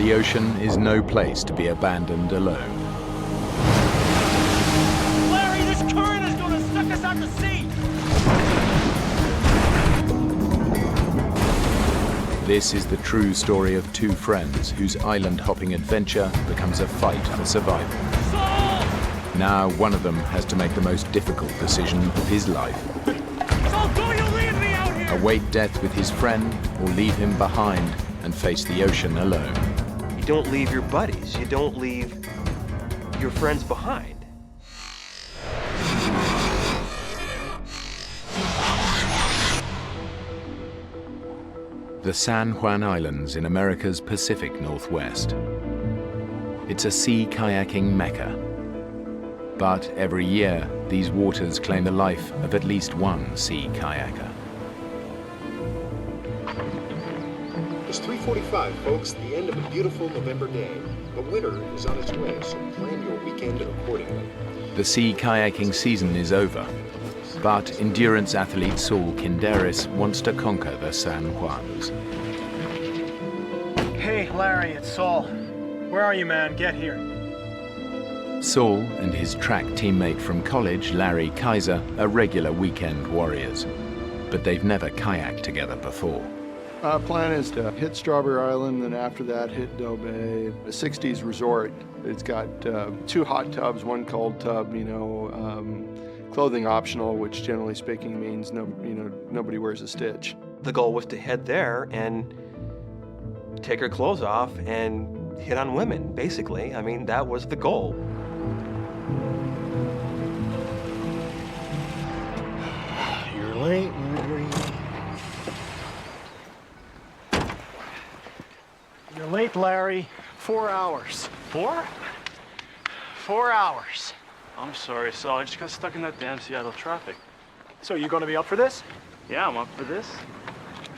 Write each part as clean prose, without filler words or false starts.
The ocean is no place to be abandoned alone. Larry, this current is gonna suck us out to sea! This is the true story of two friends whose island-hopping adventure becomes a fight for survival. Saul! Now one of them has to make the most difficult decision of his life. Saul, don't you leave me out here! Await death with his friend or leave him behind and face the ocean alone. You don't leave your buddies. You don't leave your friends behind. The San Juan Islands in America's Pacific Northwest. It's a sea kayaking mecca. But every year, these waters claim the life of at least one sea kayaker. It's 3:45, folks, the end of a beautiful November day. But winter is on its way, so plan your weekend accordingly. The sea kayaking season is over, but endurance athlete Saul Kinderis wants to conquer the San Juans. Hey, Larry, it's Saul. Where are you, man? Get here. Saul and his track teammate from college, Larry Kaiser, are regular weekend warriors, but they've never kayaked together before. Our plan is to hit Strawberry Island, and after that hit Doe Bay, a 60s resort. It's got 2 hot tubs, 1 cold tub, clothing optional, which generally speaking means nobody wears a stitch. The goal was to head there and take her clothes off and hit on women, basically. I mean, that was the goal. You're late, Larry. You're late, Larry. 4 hours. 4? 4 hours. I'm sorry, Saul. I just got stuck in that damn Seattle traffic. So you gonna be up for this? Yeah, I'm up for this.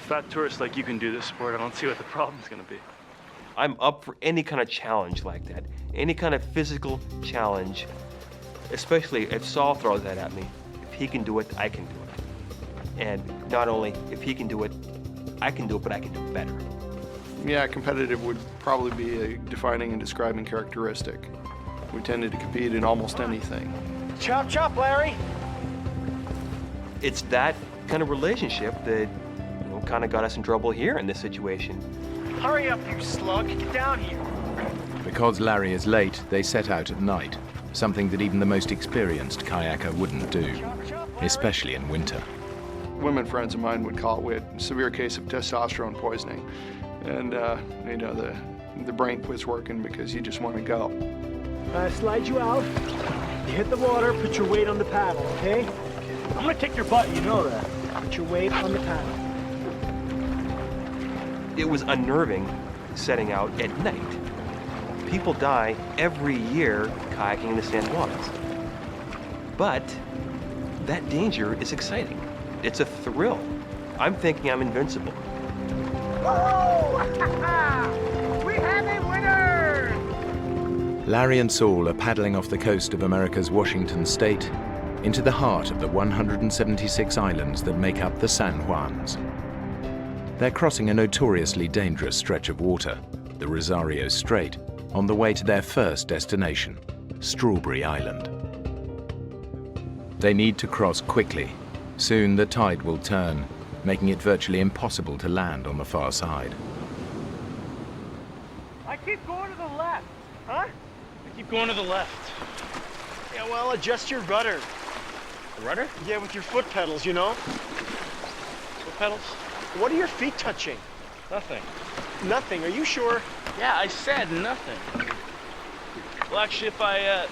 Fat tourists like you can do this sport. I don't see what the problem's gonna be. I'm up for any kind of challenge like that. Any kind of physical challenge, especially if Saul throws that at me. If he can do it, I can do it. And not only if he can do it, I can do it, but I can do it better. Yeah, competitive would probably be a defining and describing characteristic. We tended to compete in almost anything. Chop, chop, Larry. It's that kind of relationship that kind of got us in trouble here in this situation. Hurry up, you slug. Get down here. Because Larry is late, they set out at night, something that even the most experienced kayaker wouldn't do, especially in winter. Women friends of mine would call it, we had a severe case of testosterone poisoning. And, the brain quits working because you just want to go. Slide you out. You hit the water, put your weight on the paddle, okay? I'm gonna kick your butt, you know that. Put your weight on the paddle. It was unnerving setting out at night. People die every year kayaking in the San Juans. But that danger is exciting. It's a thrill. I'm thinking I'm invincible. We have a winner! Larry and Saul are paddling off the coast of America's Washington state into the heart of the 176 islands that make up the San Juans. They're crossing a notoriously dangerous stretch of water, the Rosario Strait, on the way to their first destination, Strawberry Island. They need to cross quickly. Soon the tide will turn, making it virtually impossible to land on the far side. I keep going to the left, huh? I keep going to the left. Yeah, well, adjust your rudder. The rudder? Yeah, with your foot pedals, you know? Foot pedals? What are your feet touching? Nothing. Nothing, are you sure? Yeah, I said nothing. Well, actually, if I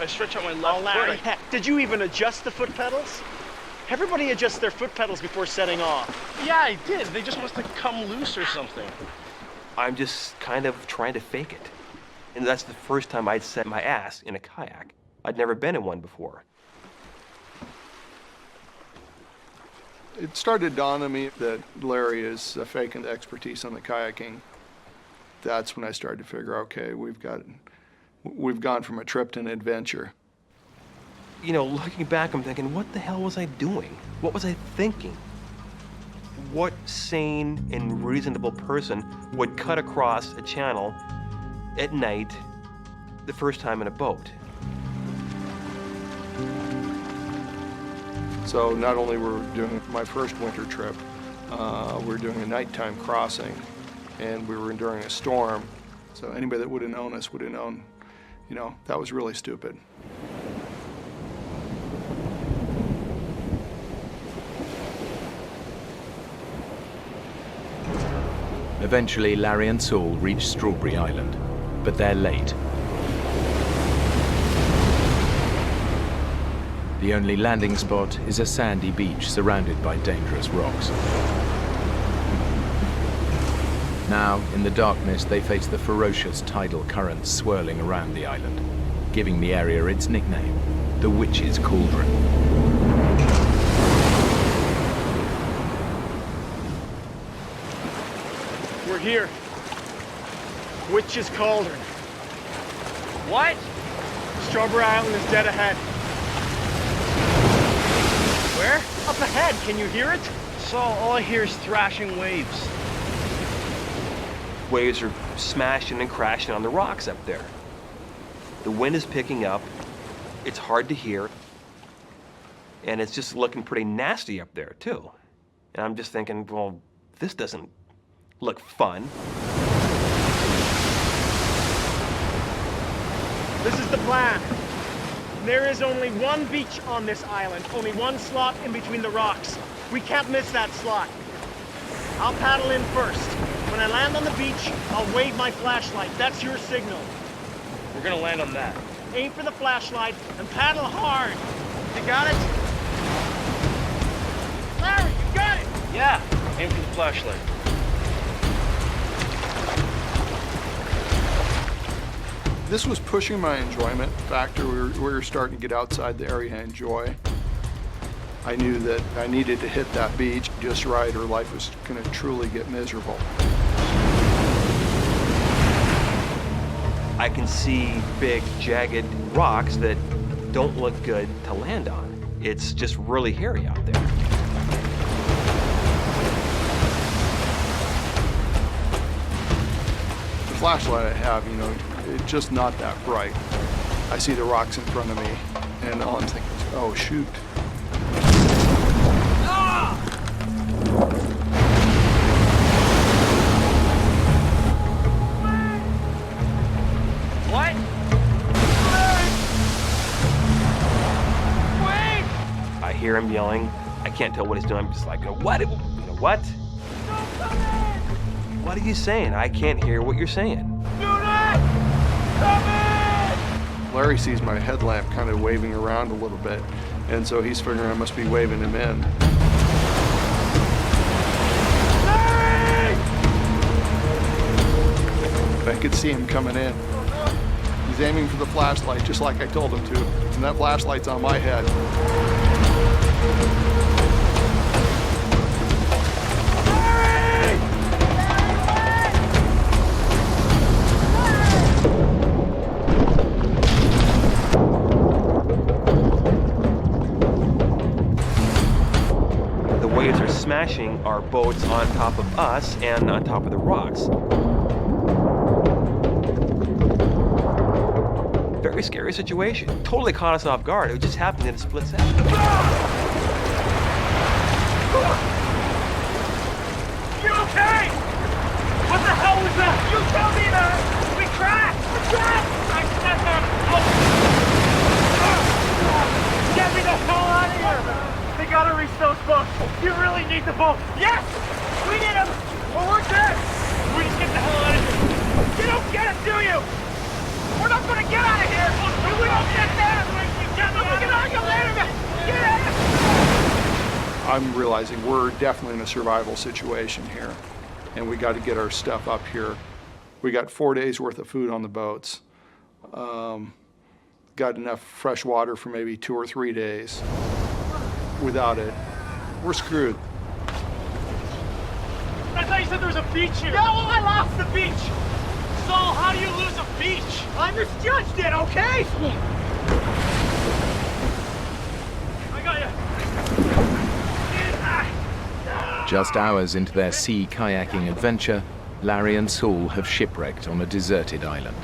stretch out my left Larry, foot, heck, did you even adjust the foot pedals? Everybody adjusts their foot pedals before setting off. Yeah, I did. They just must have come loose or something. I'm just kind of trying to fake it. And that's the first time I'd set my ass in a kayak. I'd never been in one before. It started to dawn on me that Larry is faking the expertise on the kayaking. That's when I started to figure, okay, we've gone from a trip to an adventure. Looking back, I'm thinking, what the hell was I doing? What was I thinking? What sane and reasonable person would cut across a channel at night the first time in a boat. So not only were we doing my first winter trip, we were doing a nighttime crossing, and we were enduring a storm. So anybody that would have known us would have known, you know, that was really stupid. Eventually, Larry and Saul reach Strawberry Island, but they're late. The only landing spot is a sandy beach surrounded by dangerous rocks. Now, in the darkness, they face the ferocious tidal currents swirling around the island, giving the area its nickname, the Witch's Cauldron. We're here. Witch's Cauldron. What? Strawberry Island is dead ahead. Where? Up ahead, can you hear it? Saul, all I hear is thrashing waves. Waves are smashing and crashing on the rocks up there. The wind is picking up. It's hard to hear. And it's just looking pretty nasty up there, too. And I'm just thinking, well, this doesn't look fun. This is the plan. There is only one beach on this island, only one slot in between the rocks. We can't miss that slot. I'll paddle in first. When I land on the beach, I'll wave my flashlight. That's your signal. We're gonna land on that. Aim for the flashlight and paddle hard. You got it? Larry, you got it! Yeah, aim for the flashlight. This was pushing my enjoyment factor. We were starting to get outside the area I enjoy. I knew that I needed to hit that beach just right or life was going to truly get miserable. I can see big, jagged rocks that don't look good to land on. It's just really hairy out there. The flashlight I have, you know, it's just not that bright. I see the rocks in front of me, and all I'm thinking is, oh, shoot. What? Wait! I hear him yelling. I can't tell what he's doing. I'm just like, what? What? What are you saying? I can't hear what you're saying. Do not come in! Larry sees my headlamp kind of waving around a little bit, and so he's figuring I must be waving him in. Larry! I could see him coming in. He's aiming for the flashlight just like I told him to, and that flashlight's on my head. Smashing our boats on top of us and on top of the rocks. Very scary situation. Totally caught us off guard. It just happened in a split second. You okay? What the hell was that? You tell me that! We crashed! We crashed! Get me the hell out of here! They gotta reach those boats. You really need the boats. Yes! We need them! Well, we're dead! We just get the hell out of here. You don't get it, do you? We're not gonna get out of here! If we don't get there! Get out of here! Get out of here! I'm realizing we're definitely in a survival situation here, and we got to get our stuff up here. We got 4 days worth of food on the boats. Got enough fresh water for maybe 2 or 3 days. Without it, we're screwed. I thought you said there was a beach here. Yeah, well, I lost the beach. Saul, how do you lose a beach? I misjudged it, okay? I got you. Just hours into their sea kayaking adventure, Larry and Saul have shipwrecked on a deserted island.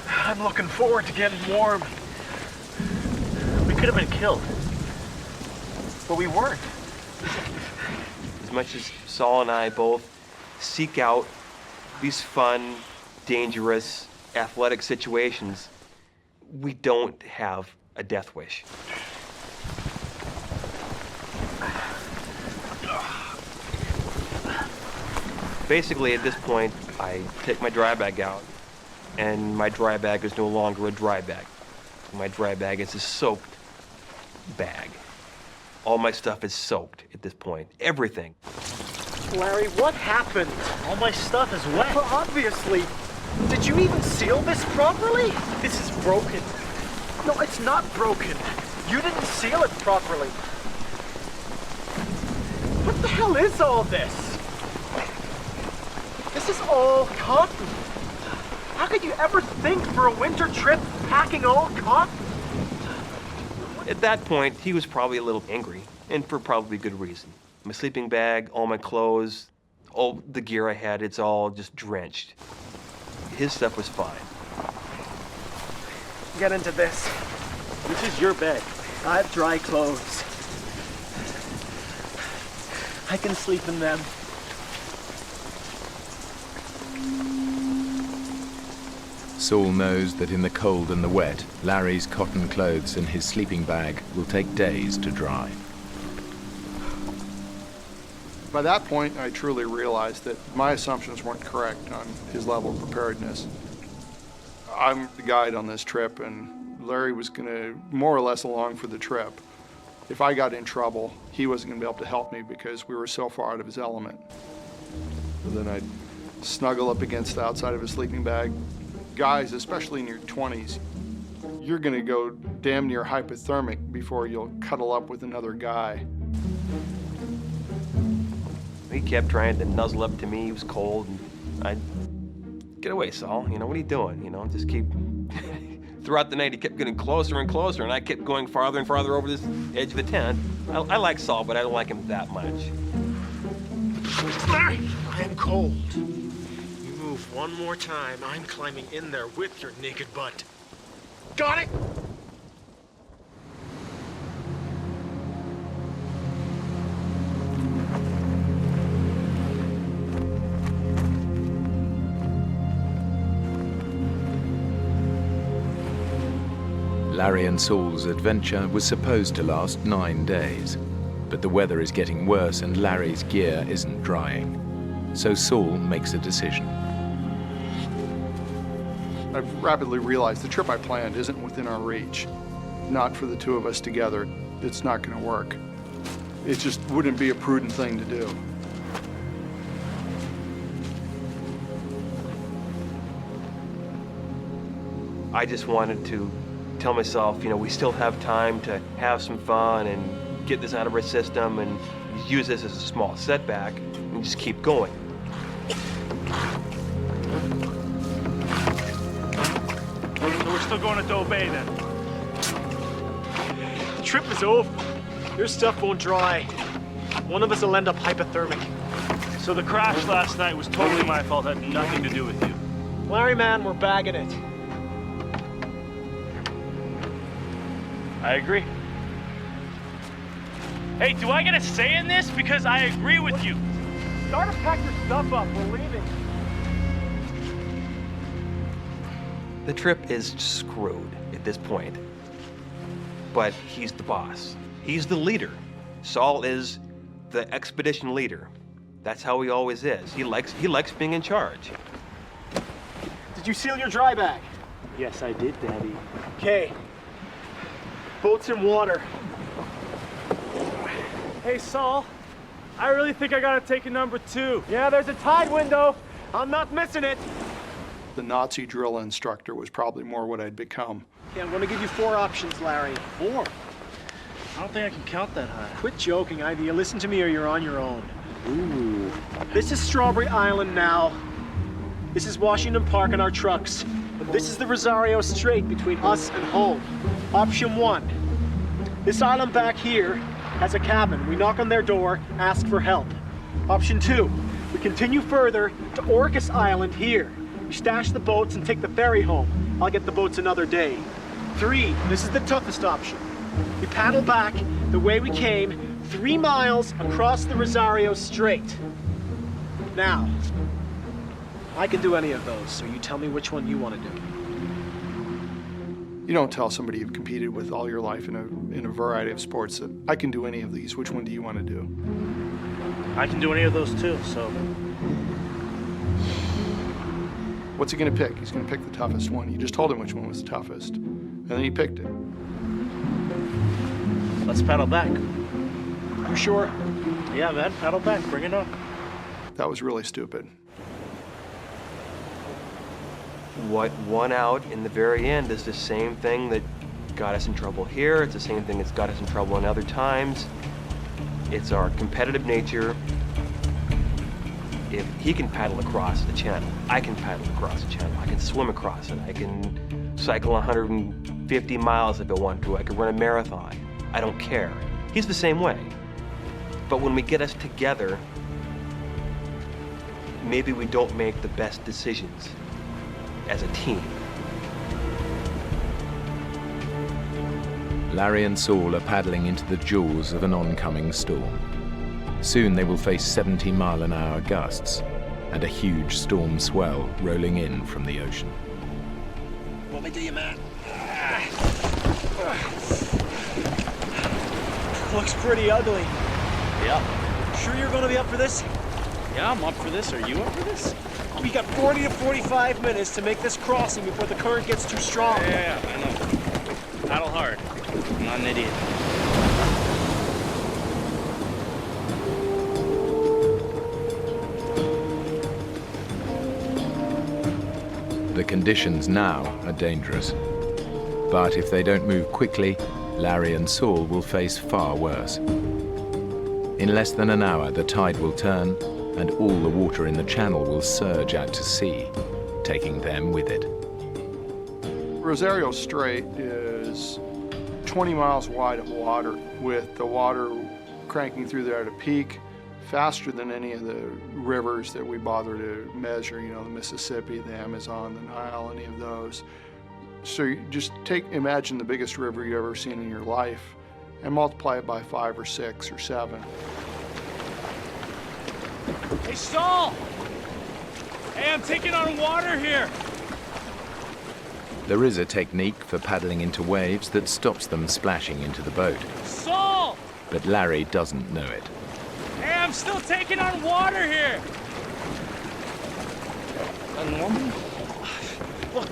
I'm looking forward to getting warm. We could have been killed, but we weren't. As much as Saul and I both seek out these fun, dangerous, athletic situations, we don't have a death wish. Basically, at this point, I take my dry bag out, and my dry bag is no longer a dry bag. My dry bag is a soaked bag. All my stuff is soaked at this point. Everything. Larry, what happened? All my stuff is wet. Well, obviously. Did you even seal this properly? This is broken. No, it's not broken. You didn't seal it properly. What the hell is all this? This is all cotton. How could you ever think for a winter trip packing all cotton? At that point, he was probably a little angry, and for probably good reason. My sleeping bag, all my clothes, all the gear I had, it's all just drenched. His stuff was fine. Get into this. This is your bed. I have dry clothes. I can sleep in them. Saul knows that in the cold and the wet, Larry's cotton clothes and his sleeping bag will take days to dry. By that point, I truly realized that my assumptions weren't correct on his level of preparedness. I'm the guide on this trip, and Larry was going to more or less along for the trip. If I got in trouble, he wasn't going to be able to help me because we were so far out of his element. So then I'd snuggle up against the outside of his sleeping bag. Guys, especially in your 20s, you're going to go damn near hypothermic before you'll cuddle up with another guy. He kept trying to nuzzle up to me. He was cold, and I'd get away, Saul. You know, what are you doing? You know, just keep... Throughout the night, he kept getting closer and closer, and I kept going farther and farther over this edge of the tent. I like Saul, but I don't like him that much. Larry, I am cold. You move one more time, I'm climbing in there with your naked butt. Got it? Larry and Saul's adventure was supposed to last 9 days, but the weather is getting worse and Larry's gear isn't drying. So Saul makes a decision. I've rapidly realized the trip I planned isn't within our reach. Not for the two of us together. It's not going to work. It just wouldn't be a prudent thing to do. I just wanted to tell myself, you know, we still have time to have some fun and get this out of our system and use this as a small setback and just keep going. So we're still going to Doe Bay then? The trip is over. Your stuff won't dry. One of us will end up hypothermic. So the crash last night was totally my fault, had nothing to do with you. Larry, man, we're bagging it. I agree. Hey, do I get a say in this? Because I agree with you. Start to pack your stuff up. We're leaving. The trip is screwed at this point. But he's the boss. He's the leader. Saul is the expedition leader. That's how he always is. He likes being in charge. Did you seal your dry bag? Yes, I did, Daddy. Okay. Boat's in water. Hey, Saul. I really think I gotta take a number 2. Yeah, there's a tide window. I'm not missing it. The Nazi drill instructor was probably more what I'd become. Okay, I'm gonna give you 4 options, Larry. 4? I don't think I can count that high. Quit joking. Either you listen to me or you're on your own. Ooh. This is Strawberry Island now. This is Washington Park and our trucks. This is the Rosario Strait between us and home. Option 1. This island back here has a cabin. We knock on their door, ask for help. Option 2. We continue further to Orcas Island here. We stash the boats and take the ferry home. I'll get the boats another day. 3. This is the toughest option. We paddle back the way we came, 3 miles across the Rosario Strait. Now, I can do any of those, so you tell me which one you want to do. You don't tell somebody you've competed with all your life in a variety of sports that I can do any of these. Which one do you want to do? I can do any of those too, so... What's he going to pick? He's going to pick the toughest one. You just told him which one was the toughest, and then he picked it. Let's paddle back. You sure? Yeah, man, paddle back. Bring it on. That was really stupid. What won out in the very end is the same thing that got us in trouble here. It's the same thing that's got us in trouble in other times. It's our competitive nature. If he can paddle across the channel, I can paddle across the channel. I can swim across it. I can cycle 150 miles if I want to. I can run a marathon. I don't care. He's the same way. But when we get us together, maybe we don't make the best decisions as a team. Larry and Saul are paddling into the jaws of an oncoming storm. Soon they will face 70-mile-an-hour gusts and a huge storm swell rolling in from the ocean. What me do you, man? Looks pretty ugly. Yeah. Sure you're gonna be up for this? Yeah, I'm up for this. Are you up for this? We got 40 to 45 minutes to make this crossing before the current gets too strong. Yeah, I know. Paddle hard. I'm not an idiot. The conditions now are dangerous. But if they don't move quickly, Larry and Saul will face far worse. In less than an hour, the tide will turn and all the water in the channel will surge out to sea, taking them with it. Rosario Strait is 20 miles wide of water, with the water cranking through there at a peak faster than any of the rivers that we bother to measure, you know, the Mississippi, the Amazon, the Nile, any of those. So you just imagine the biggest river you've ever seen in your life and multiply it by 5 or 6 or 7. Hey, Saul! Hey, I'm taking on water here. There is a technique for paddling into waves that stops them splashing into the boat. Saul! But Larry doesn't know it. Hey, I'm still taking on water here. Normal? Look,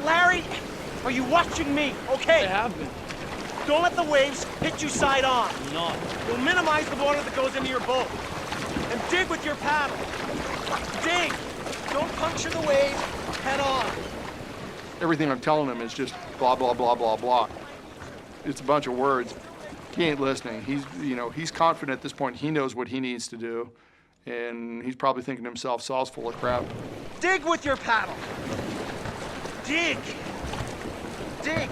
Larry, are you watching me? Okay. I have been. Don't let the waves hit you side on. I'm not. You'll minimize the water that goes into your boat. And dig with your paddle. Dig. Don't puncture the waves head on. Everything I'm telling him is just blah, blah, blah, blah, blah. It's a bunch of words. He ain't listening. He's confident at this point. He knows what he needs to do. And he's probably thinking to himself, Saul's full of crap. Dig with your paddle. Dig. Dig.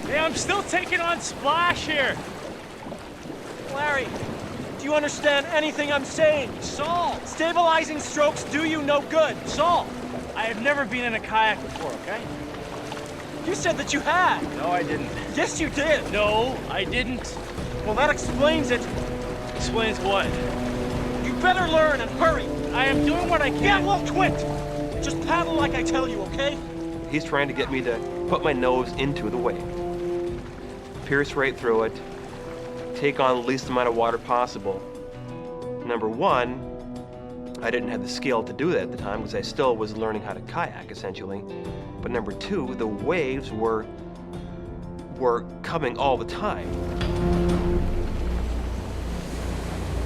Hey, I'm still taking on splash here. Larry, do you understand anything I'm saying? Saul! Stabilizing strokes do you no good. Saul! I have never been in a kayak before, okay? You said that you had. No, I didn't. Yes, you did. No, I didn't. Well, that explains it. Explains what? You better learn and hurry. I am doing what I can. Yeah, well, quit. Just paddle like I tell you, okay? He's trying to get me to put my nose into the wave, pierce right through it, take on the least amount of water possible. Number one, I didn't have the skill to do that at the time because I still was learning how to kayak, essentially. But number two, the waves were coming all the time.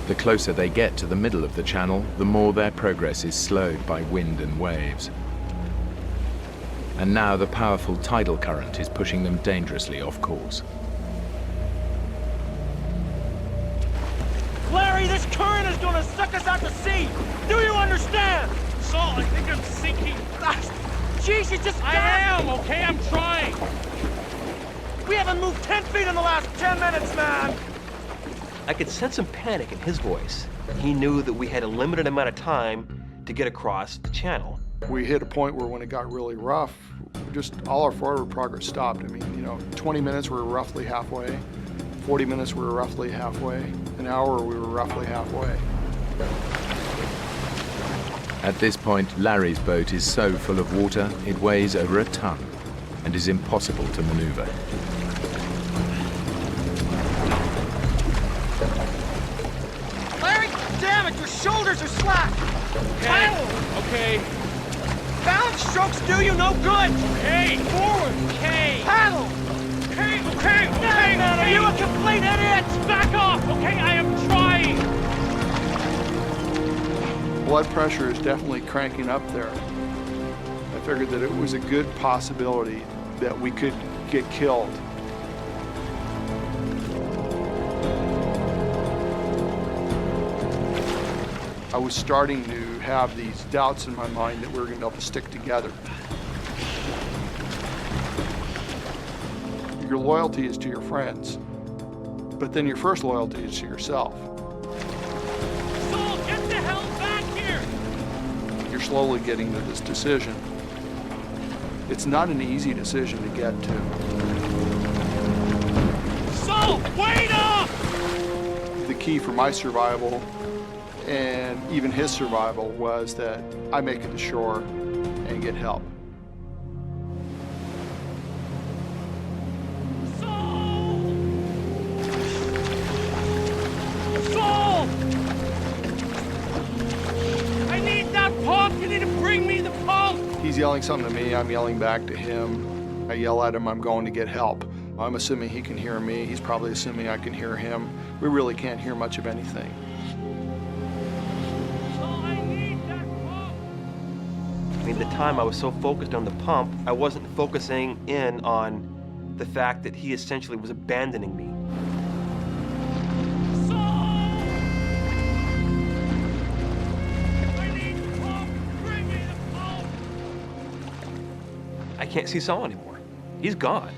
The closer they get to the middle of the channel, the more their progress is slowed by wind and waves. And now the powerful tidal current is pushing them dangerously off course. Larry, this current is gonna suck us out to sea. Do you understand? Saul, I think I'm sinking. Jesus, just stop! I am, okay? I'm trying. We haven't moved 10 feet in the last 10 minutes, man! I could sense some panic in his voice. He knew that we had a limited amount of time to get across the channel. We hit a point where when it got really rough, just all our forward progress stopped. I mean, 20 minutes we were roughly halfway, 40 minutes we were roughly halfway, an hour we were roughly halfway. At this point, Larry's boat is so full of water, it weighs over a ton and is impossible to maneuver. Larry, damn it, your shoulders are slack! Okay. Okay. Balance strokes do you no good! Okay. Forward. Okay. Paddle! Okay. Okay. Okay. Man, are you a complete idiot? Back off. Okay, I am trying. Blood pressure is definitely cranking up there. I figured that it was a good possibility that we could get killed. I was starting to have these doubts in my mind that we were going to be able to stick together. Your loyalty is to your friends, but then your first loyalty is to yourself. Soul, get the hell back here. You're slowly getting to this decision. It's not an easy decision to get to. Soul, wait up! The key for my survival and even his survival was that I make it to shore and get help. Soul! Soul! I need that pump! You need to bring me the pump! He's yelling something to me, I'm yelling back to him. I yell at him, I'm going to get help. I'm assuming he can hear me, he's probably assuming I can hear him. We really can't hear much of anything. I mean, the time I was so focused on the pump, I wasn't focusing in on the fact that he essentially was abandoning me. I need the pump! Bring me the pump! I can't see Saul anymore. He's gone.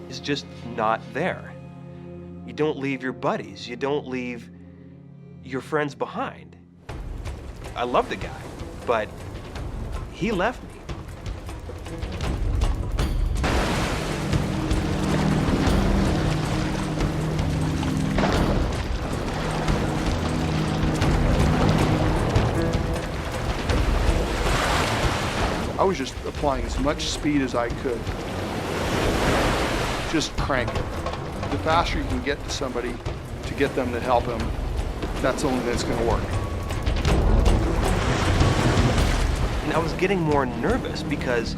He's just not there. You don't leave your buddies. You don't leave your friends behind. I love the guy, but he left me. I was just applying as much speed as I could. Just crank it. The faster you can get to somebody to get them to help him, that's the only thing that's going to work. And I was getting more nervous because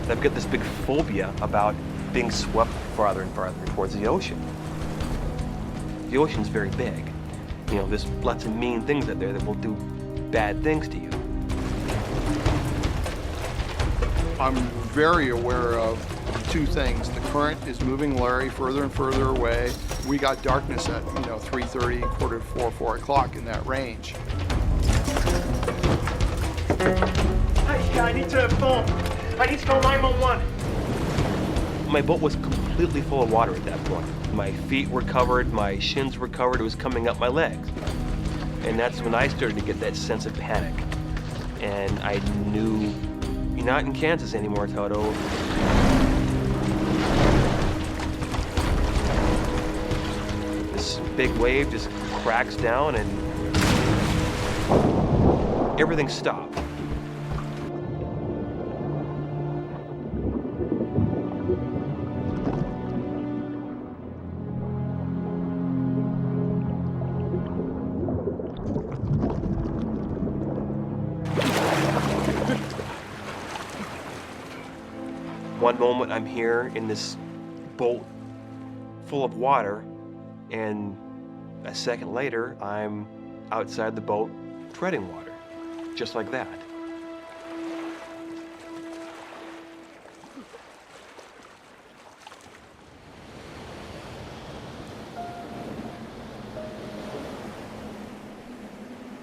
I've got this big phobia about being swept farther and farther towards the ocean. The ocean's very big. There's lots of mean things out there that will do bad things to you. I'm very aware of two things. The current is moving Larry further and further away. We got darkness at 3:30, quarter to 4, 4 o'clock in that range. I need to phone. I need to call 911. My boat was completely full of water at that point. My feet were covered, my shins were covered, it was coming up my legs. And that's when I started to get that sense of panic. And I knew, you're not in Kansas anymore, Toto. This big wave just cracks down and everything stopped. One moment I'm here in this boat full of water, and a second later I'm outside the boat treading water, just like that.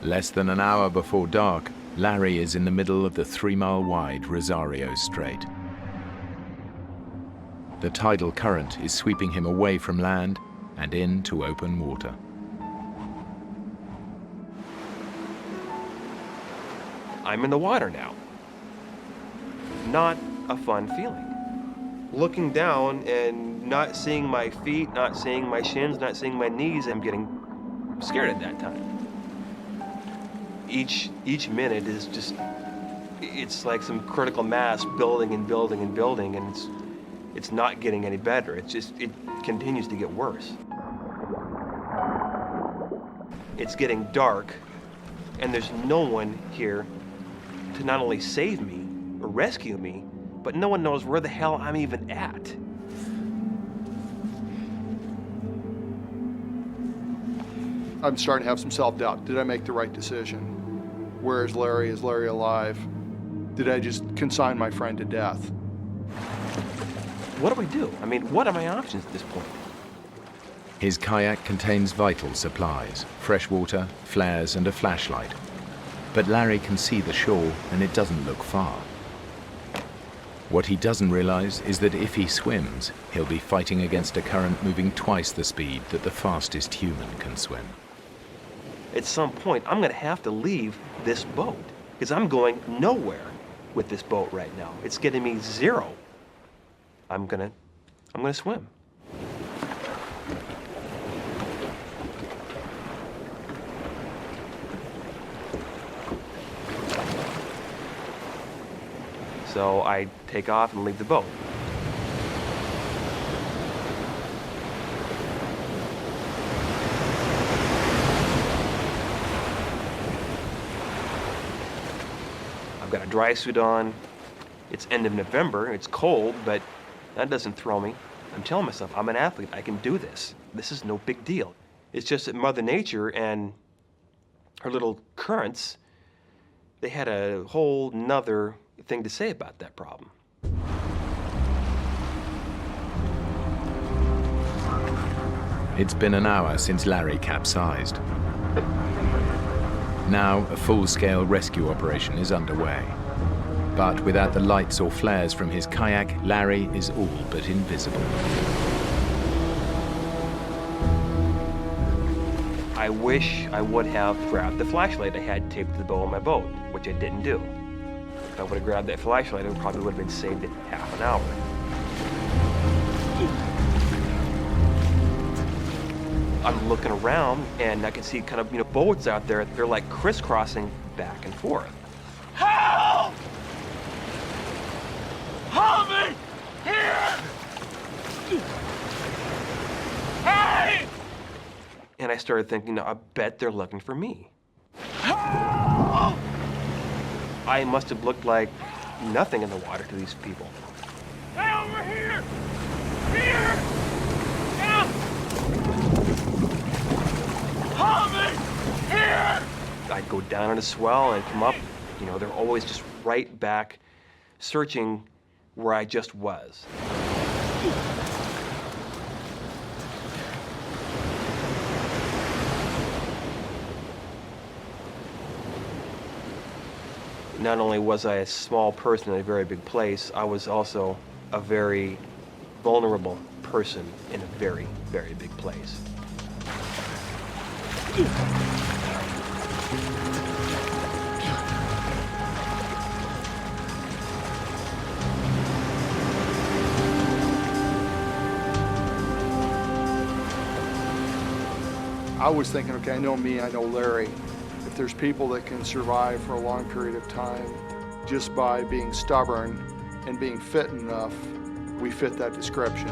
Less than an hour before dark, Larry is in the middle of the 3-mile-wide Rosario Strait. The tidal current is sweeping him away from land and into open water. I'm in the water now. Not a fun feeling. Looking down and not seeing my feet, not seeing my shins, not seeing my knees, I'm getting scared at that time. Each minute is just, it's like some critical mass building and building and building, and it's not getting any better. It continues to get worse. It's getting dark, and there's no one here to not only save me or rescue me, but no one knows where the hell I'm even at. I'm starting to have some self-doubt. Did I make the right decision? Where is Larry? Is Larry alive? Did I just consign my friend to death? What do we do? I mean, what are my options at this point? His kayak contains vital supplies, fresh water, flares, and a flashlight. But Larry can see the shore, and it doesn't look far. What he doesn't realize is that if he swims, he'll be fighting against a current moving twice the speed that the fastest human can swim. At some point, I'm gonna have to leave this boat, because I'm going nowhere with this boat right now. It's getting me zero. I'm gonna swim. So I take off and leave the boat. I've got a dry suit on. It's end of November, it's cold, but that doesn't throw me. I'm telling myself, I'm an athlete, I can do this. This is no big deal. It's just that Mother Nature and her little currents, they had a whole nother thing to say about that problem. It's been an hour since Larry capsized. Now, a full-scale rescue operation is underway. But without the lights or flares from his kayak, Larry is all but invisible. I wish I would have grabbed the flashlight I had taped to the bow of my boat, which I didn't do. If I would have grabbed that flashlight, I probably would have been saved in half an hour. I'm looking around, and I can see kind of, boats out there. They're like crisscrossing back and forth. Help! Help me! Here! Hey! And I started thinking, I bet they're looking for me. Help! I must have looked like nothing in the water to these people. Hey, over here! Here! Help! Help me! Here! I'd go down on a swell and come up. They're always just right back, searching where I just was. Not only was I a small person in a very big place, I was also a very vulnerable person in a very, very big place. I was thinking, okay, I know me, I know Larry. If there's people that can survive for a long period of time just by being stubborn and being fit enough, we fit that description.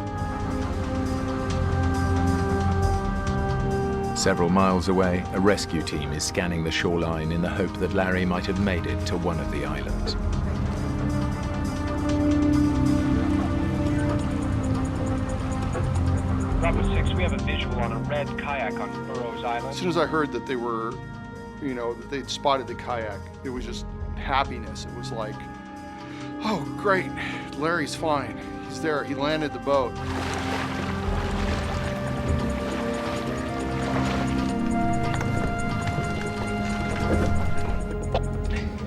Several miles away, a rescue team is scanning the shoreline in the hope that Larry might have made it to one of the islands. Bravo 6, we have a visual on a red kayak on Burroughs Island. As soon as I heard that they were, that they'd spotted the kayak, it was just happiness. It was like, oh, great, Larry's fine. He's there, he landed the boat.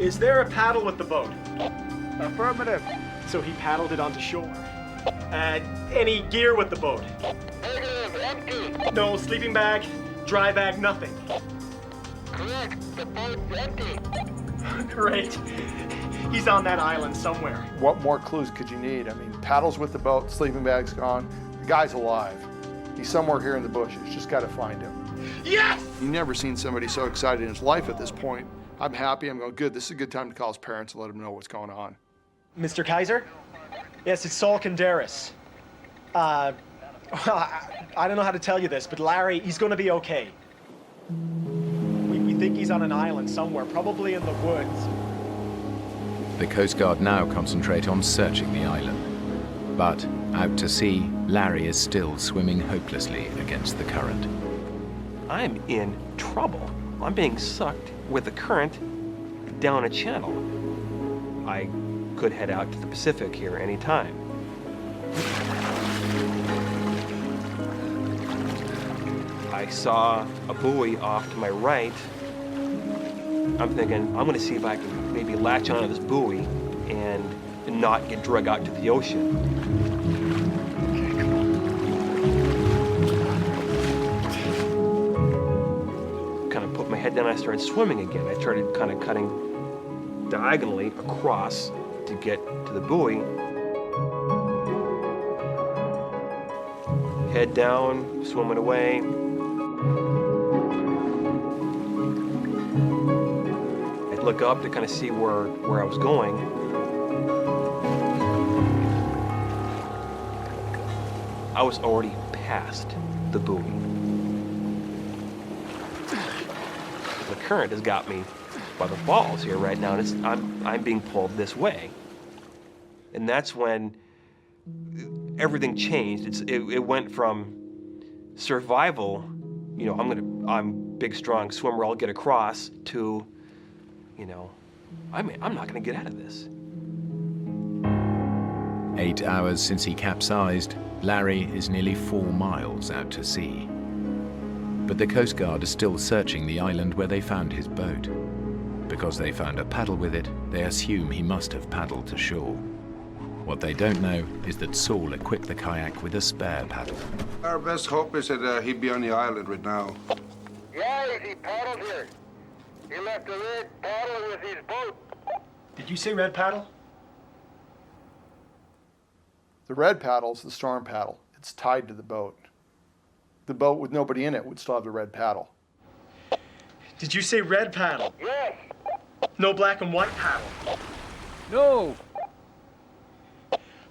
is there a paddle with the boat? Affirmative. So he paddled it onto shore. Any gear with the boat? Negative, empty. No sleeping bag, dry bag, nothing. Correct, the boat's empty. Great. He's on that island somewhere. What more clues could you need? I mean, paddles with the boat, sleeping bag's gone, the guy's alive. He's somewhere here in the bushes, just gotta find him. Yes! You've never seen somebody so excited in his life at this point. I'm happy, I'm going, good, this is a good time to call his parents and let them know what's going on. Mr. Kaiser? Yes, it's Saul Kandaris. I don't know how to tell you this, but Larry, he's gonna be okay. We think he's on an island somewhere, probably in the woods. The Coast Guard now concentrate on searching the island. But out to sea, Larry is still swimming hopelessly against the current. I'm in trouble. I'm being sucked with the current down a channel. I could head out to the Pacific here anytime. I saw a buoy off to my right. I'm thinking, I'm gonna see if I can maybe latch onto this buoy and not get dragged out to the ocean. Kind of put my head down, I started swimming again. I started kind of cutting diagonally across to get to the buoy. Head down, swimming away. I'd look up to kind of see where I was going. I was already past the buoy. The current has got me by the balls here right now, and I'm being pulled this way. And that's when everything changed. It went from survival, you know, I'm big, strong swimmer, I'll get across, to, you know, I'm not gonna get out of this. 8 hours since he capsized, Larry is nearly 4 miles out to sea. But the Coast Guard is still searching the island where they found his boat. Because they found a paddle with it, they assume he must have paddled to shore. What they don't know is that Saul equipped the kayak with a spare paddle. Our best hope is that he'd be on the island right now. Yeah, he paddled here. He left a red paddle with his boat. Did you say red paddle? The red paddle's the storm paddle. It's tied to the boat. The boat with nobody in it would still have the red paddle. Did you say red paddle? Yes. No black and white paddle? No.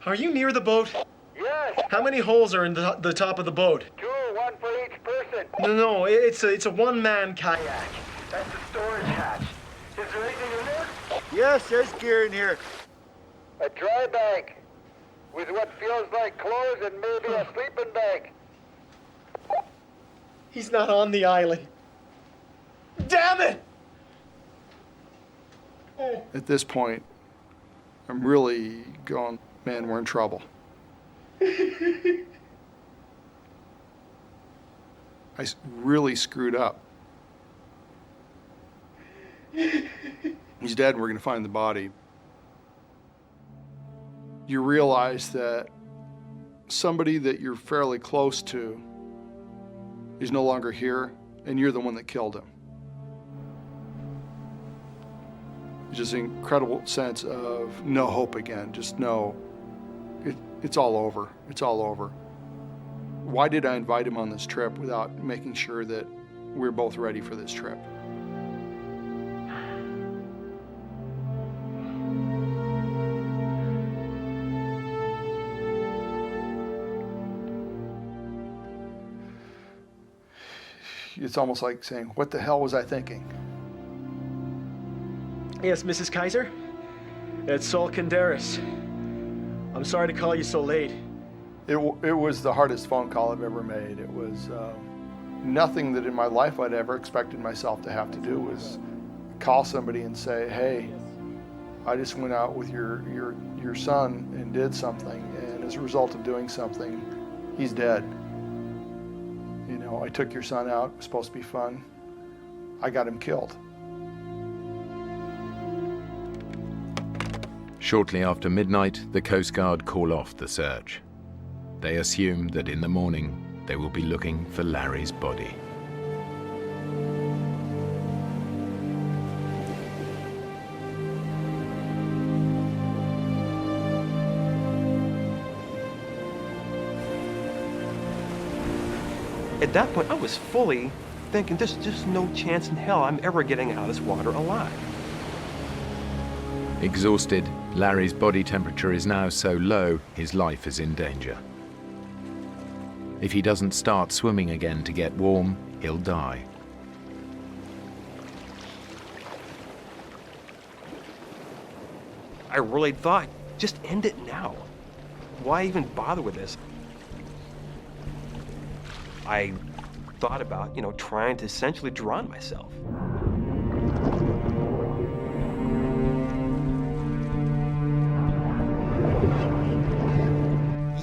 Are you near the boat? Yes. How many holes are in the top of the boat? 2, 1 for each person. No, it's a one-man kayak. That's the storage hatch. Is there anything in there? Yes, there's gear in here. A dry bag with what feels like clothes and maybe a sleeping bag. He's not on the island. Damn it! At this point, I'm really going, man, we're in trouble. I really screwed up. He's dead and we're gonna find the body. You realize that somebody that you're fairly close to is no longer here, and you're the one that killed him. Just an incredible sense of no hope again. Just no, it's all over. It's all over. Why did I invite him on this trip without making sure that we're both ready for this trip? It's almost like saying, what the hell was I thinking? Yes, Mrs. Kaiser? It's Saul Kandaris. I'm sorry to call you so late. It was the hardest phone call I've ever made. It was nothing that in my life I'd ever expected myself to have to do was call somebody and say, hey, I just went out with your son and did something, and as a result of doing something, he's dead. You know, I took your son out, it was supposed to be fun. I got him killed. Shortly after midnight, the Coast Guard call off the search. They assume that in the morning, they will be looking for Larry's body. At that point, I was fully thinking, there's just no chance in hell I'm ever getting out of this water alive. Exhausted, Larry's body temperature is now so low, his life is in danger. If he doesn't start swimming again to get warm, he'll die. I really thought, just end it now. Why even bother with this? I thought about, trying to essentially drown myself.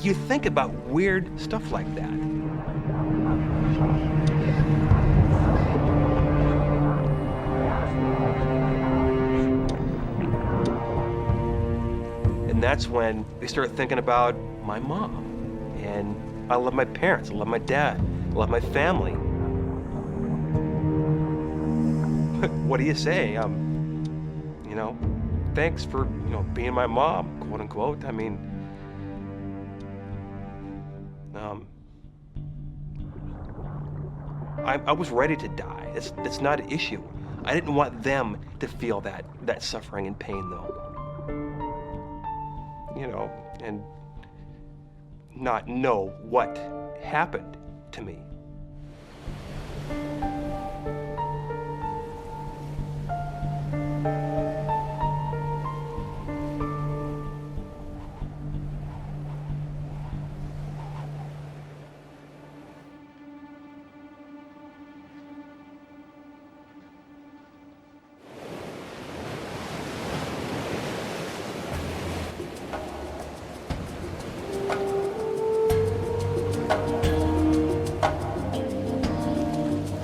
You think about weird stuff like that. And that's when I started thinking about my mom. And I love my parents, I love my dad, I love my family. What do you say? Thanks for, being my mom, quote unquote. I mean, I was ready to die. It's not an issue. I didn't want them to feel that suffering and pain, though. And not know what happened to me.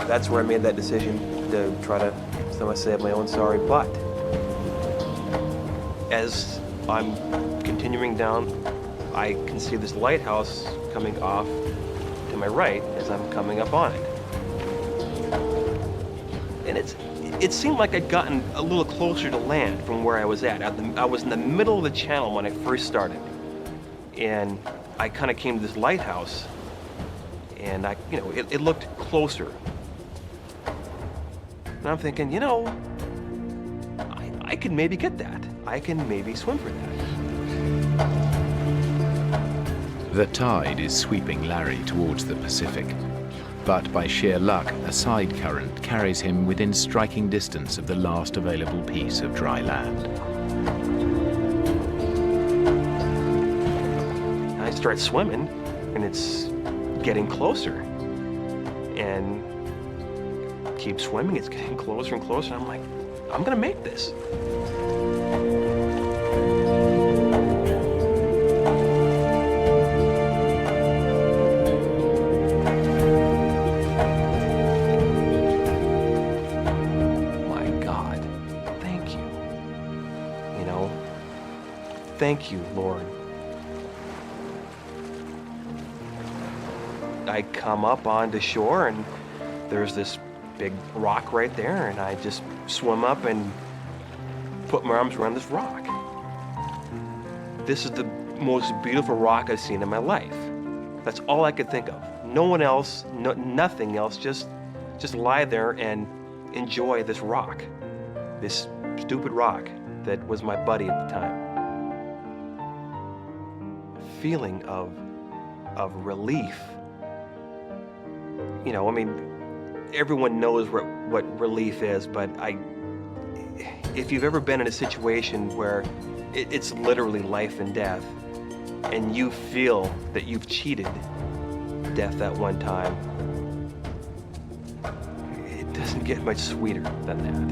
That's where I made that decision to try to, say, my own sorry. But as I'm continuing down, I can see this lighthouse coming off to my right as I'm coming up on it. And it seemed like I'd gotten a little closer to land from where I was at. I was in the middle of the channel when I first started. And I kind of came to this lighthouse, and it looked closer. And I'm thinking, I could maybe get that. I can maybe swim for that. The tide is sweeping Larry towards the Pacific. But by sheer luck, a side current carries him within striking distance of the last available piece of dry land. I start swimming, and it's getting closer. And keep swimming, it's getting closer and closer. I'm like, I'm gonna make this. My God, thank you. Thank you, Lord. I come up onto shore, and there's this big rock right there, and I just swim up and put my arms around this rock. This is the most beautiful rock I've seen in my life. That's all I could think of. No one else, nothing else, just lie there and enjoy this rock. This stupid rock that was my buddy at the time. A feeling of relief. Everyone knows what relief is, but if you've ever been in a situation where it's literally life and death, and you feel that you've cheated death that one time, it doesn't get much sweeter than that.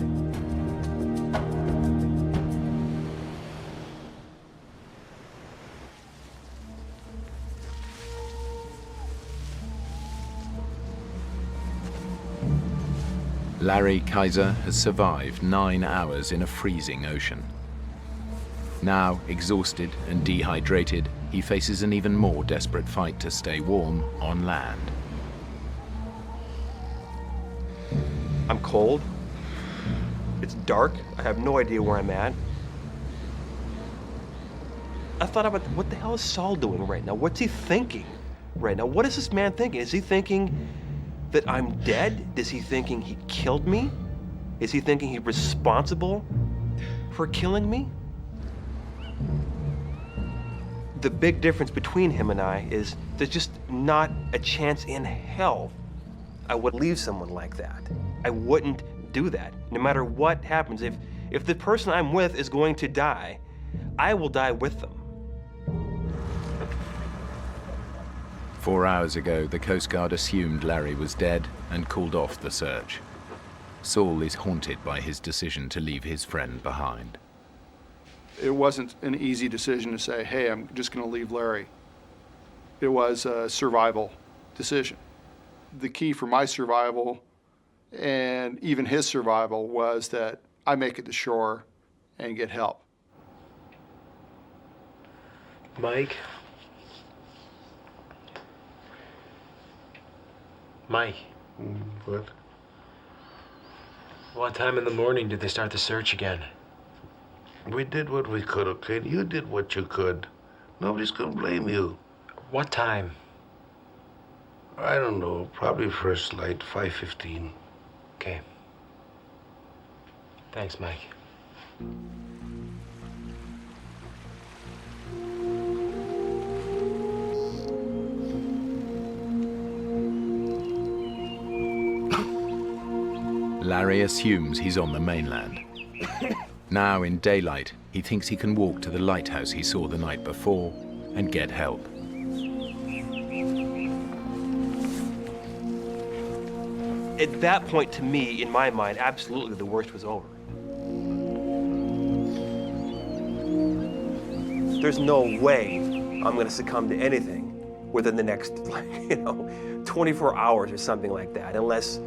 Larry Kaiser has survived 9 hours in a freezing ocean. Now, exhausted and dehydrated, he faces an even more desperate fight to stay warm on land. I'm cold. It's dark. I have no idea where I'm at. I thought about what the hell is Saul doing right now? What's he thinking right now? What is this man thinking? Is he thinking that I'm dead? Is he thinking he killed me? Is he thinking he's responsible for killing me? The big difference between him and I is there's just not a chance in hell I would leave someone like that. I wouldn't do that. No matter what happens, if the person I'm with is going to die, I will die with them. 4 hours ago, the Coast Guard assumed Larry was dead and called off the search. Saul is haunted by his decision to leave his friend behind. It wasn't an easy decision to say, hey, I'm just going to leave Larry. It was a survival decision. The key for my survival and even his survival was that I make it to shore and get help. Mike? Mike? What? What time in the morning did they start the search again? We did what we could, okay? You did what you could. Nobody's gonna blame you. What time? I don't know. Probably first light, 5:15. Okay. Thanks, Mike. Larry assumes he's on the mainland. Now, in daylight, he thinks he can walk to the lighthouse he saw the night before and get help. At that point, to me, in my mind, absolutely the worst was over. There's no way I'm gonna succumb to anything within the next, 24 hours or something like that, unless a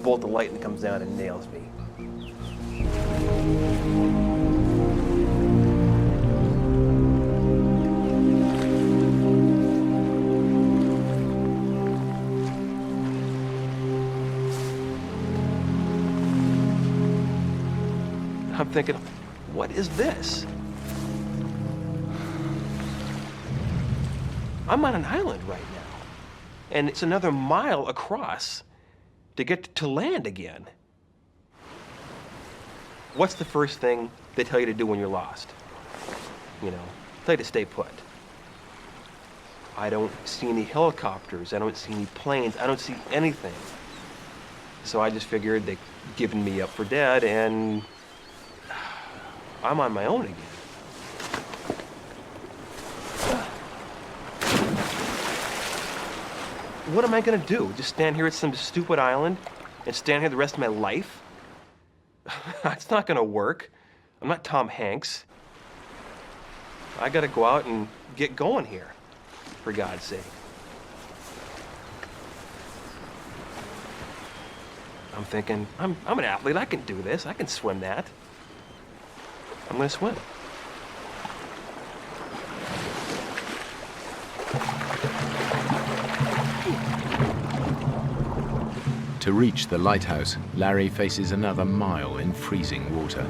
bolt of lightning comes down and nails me. I'm thinking, what is this? I'm on an island right now, and it's another mile across to get to land again. What's the first thing they tell you to do when you're lost? Tell you to stay put. I don't see any helicopters, I don't see any planes, I don't see anything. So I just figured they'd given me up for dead, and I'm on my own again. What am I gonna do? Just stand here at some stupid island and stand here the rest of my life? That's not gonna work. I'm not Tom Hanks. I gotta go out and get going here, for God's sake. I'm thinking, I'm an athlete, I can do this, I can swim that. I'm gonna swim. To reach the lighthouse, Larry faces another mile in freezing water.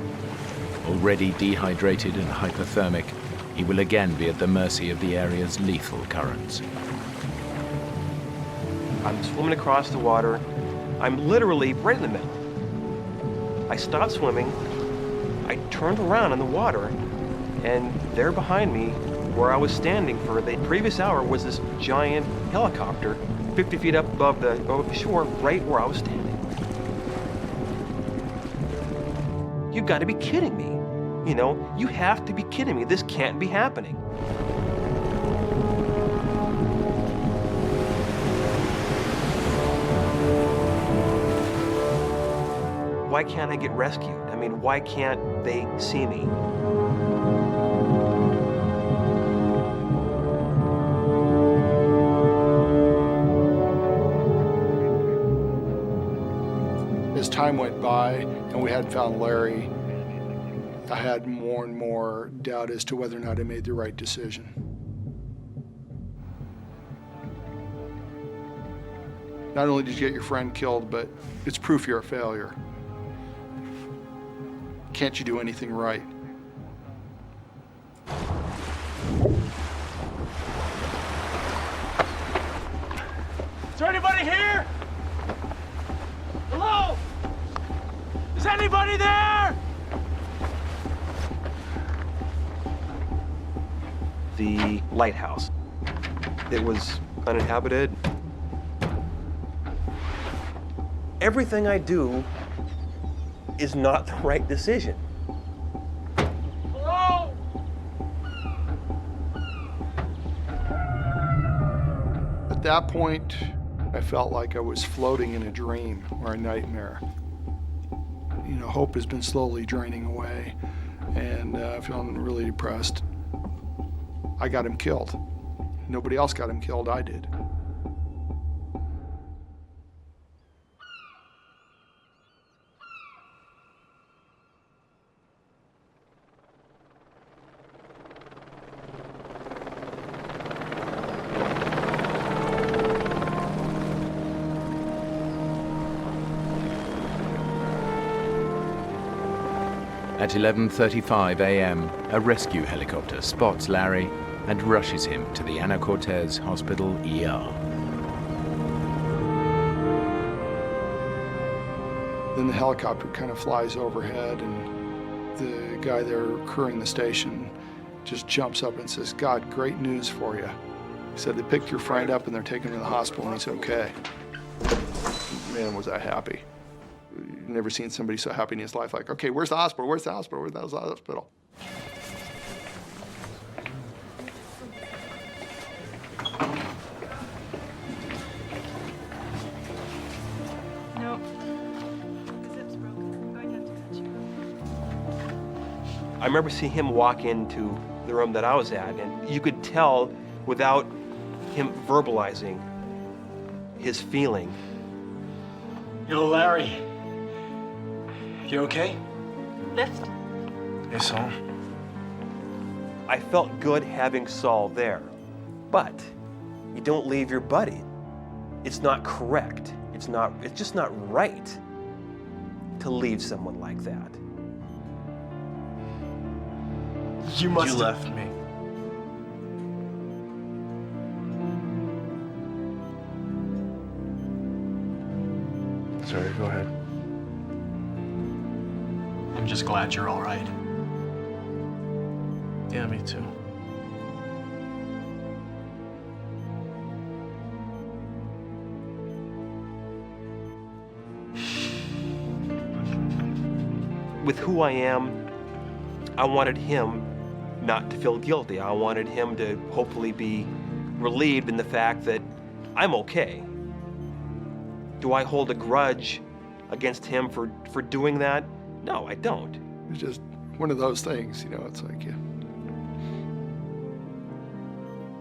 Already dehydrated and hypothermic, he will again be at the mercy of the area's lethal currents. I'm swimming across the water. I'm literally right in the middle. I stopped swimming. I turned around in the water, and there behind me, where I was standing for the previous hour, was this giant helicopter 50 feet up above the shore, right where I was standing. You've got to be kidding me. You have to be kidding me. This can't be happening. Why can't I get rescued? Why can't they see me? As time went by and we hadn't found Larry, I had more and more doubt as to whether or not I made the right decision. Not only did you get your friend killed, but it's proof you're a failure. Can't you do anything right? Is there anybody here? Hello? Is anybody there? The lighthouse. It was uninhabited. Everything I do is not the right decision. Hello? At that point, I felt like I was floating in a dream or a nightmare. You know, hope has been slowly draining away, and feeling really depressed. I got him killed. Nobody else got him killed, I did. At 11:35 a.m., a rescue helicopter spots Larry and rushes him to the Ana Cortez Hospital ER. Then the helicopter kind of flies overhead, and the guy there crewing the station just jumps up and says, "God, great news for you." He said, "They picked your friend up and they're taking him to the hospital and he's okay." Man, was I happy. Never seen somebody so happy in his life, like, okay, where's the hospital? Where's the hospital? Where's the hospital? No. The zip's broken. I'm going to have to cut you. I remember seeing him walk into the room that I was at, and you could tell without him verbalizing his feeling. Yo, Larry. You okay? Lift. Hey, Saul. I felt good having Saul there, but you don't leave your buddy. It's not correct. It's just not right to leave someone like that. You must You left me. Sorry, go ahead. I'm just glad you're all right. Yeah, me too. With who I am, I wanted him not to feel guilty. I wanted him to hopefully be relieved in the fact that I'm okay. Do I hold a grudge against him for doing that? No, I don't. It's just one of those things, you know, it's like, yeah.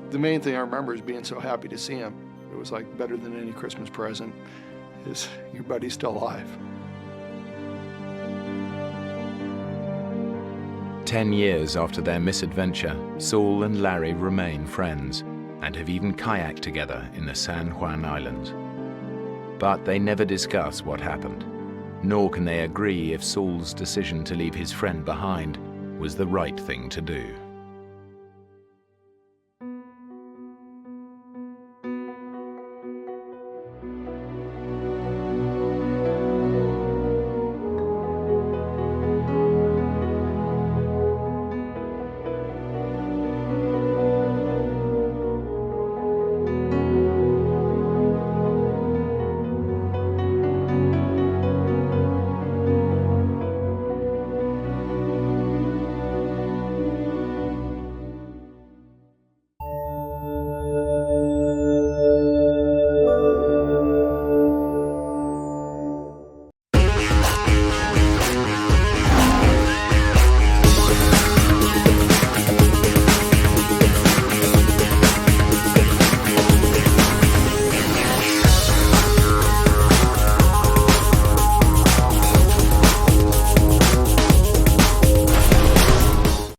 The main thing I remember is being so happy to see him. It was like better than any Christmas present, is your buddy's still alive. 10 years after their misadventure, Saul and Larry remain friends and have even kayaked together in the San Juan Islands. But they never discuss what happened, nor can they agree if Saul's decision to leave his friend behind was the right thing to do.